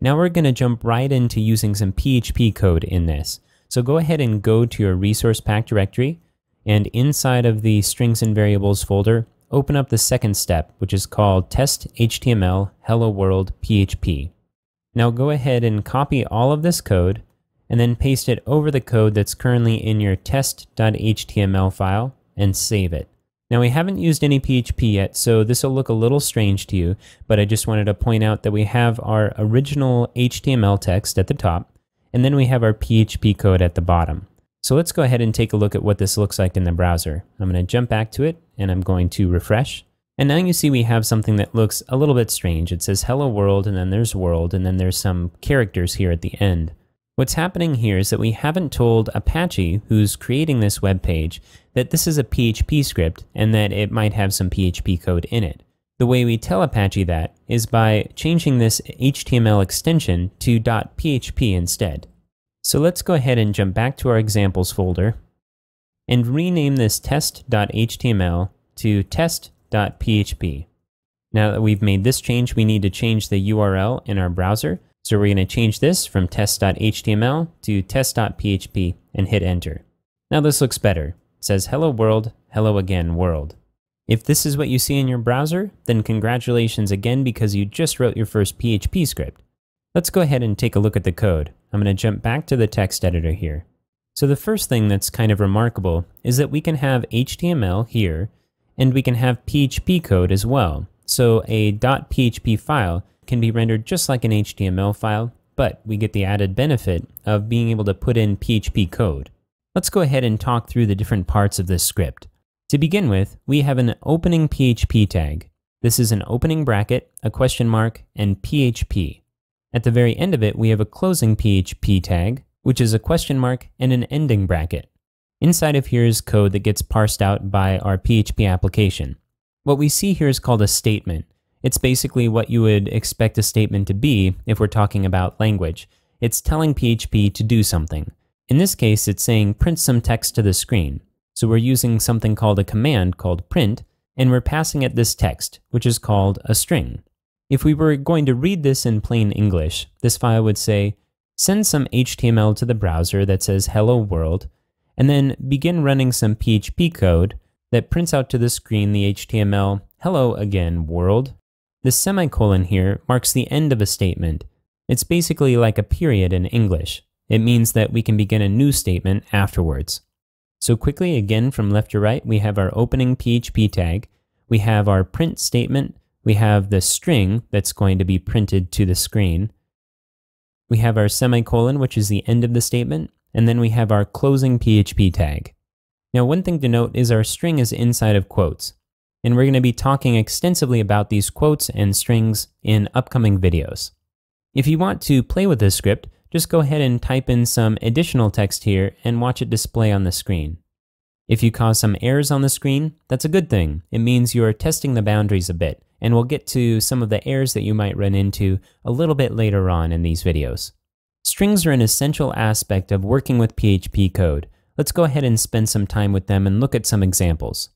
Now we're going to jump right into using some PHP code in this. So go ahead and go to your resource pack directory, and inside of the strings and variables folder, open up the second step, which is called test HTML hello world PHP. Now go ahead and copy all of this code and then paste it over the code that's currently in your test.html file and save it. Now we haven't used any PHP yet, so this will look a little strange to you, but I just wanted to point out that we have our original HTML text at the top, and then we have our PHP code at the bottom. So let's go ahead and take a look at what this looks like in the browser. I'm going to jump back to it and I'm going to refresh. And now you see we have something that looks a little bit strange. It says hello world, and then there's world, and then there's some characters here at the end. What's happening here is that we haven't told Apache, who's creating this web page, that this is a PHP script and that it might have some PHP code in it. The way we tell Apache that is by changing this HTML extension to .php instead. So let's go ahead and jump back to our examples folder and rename this test.html to test.php. Now that we've made this change, we need to change the URL in our browser. So we're going to change this from test.html to test.php and hit enter. Now this looks better. It says hello world, hello again world. If this is what you see in your browser, then congratulations again because you just wrote your first PHP script. Let's go ahead and take a look at the code. I'm going to jump back to the text editor here. So the first thing that's kind of remarkable is that we can have HTML here, and we can have PHP code as well. So a .php file can be rendered just like an HTML file, but we get the added benefit of being able to put in PHP code. Let's go ahead and talk through the different parts of this script. To begin with, we have an opening PHP tag. This is an opening bracket, a question mark, and PHP. At the very end of it, we have a closing PHP tag, which is a question mark and an ending bracket. Inside of here is code that gets parsed out by our PHP application. What we see here is called a statement. It's basically what you would expect a statement to be if we're talking about language. It's telling PHP to do something. In this case, it's saying print some text to the screen. So we're using something called a command called print, and we're passing it this text, which is called a string. If we were going to read this in plain English, this file would say, send some HTML to the browser that says hello world, and then begin running some PHP code that prints out to the screen the HTML hello again world. The semicolon here marks the end of a statement. It's basically like a period in English. It means that we can begin a new statement afterwards. So quickly, again from left to right, we have our opening PHP tag, we have our print statement, we have the string that's going to be printed to the screen. We have our semicolon, which is the end of the statement, and then we have our closing PHP tag. Now, one thing to note is our string is inside of quotes, and we're going to be talking extensively about these quotes and strings in upcoming videos. If you want to play with this script, just go ahead and type in some additional text here and watch it display on the screen. If you cause some errors on the screen, that's a good thing. It means you are testing the boundaries a bit. And we'll get to some of the errors that you might run into a little bit later on in these videos. Strings are an essential aspect of working with PHP code. Let's go ahead and spend some time with them and look at some examples.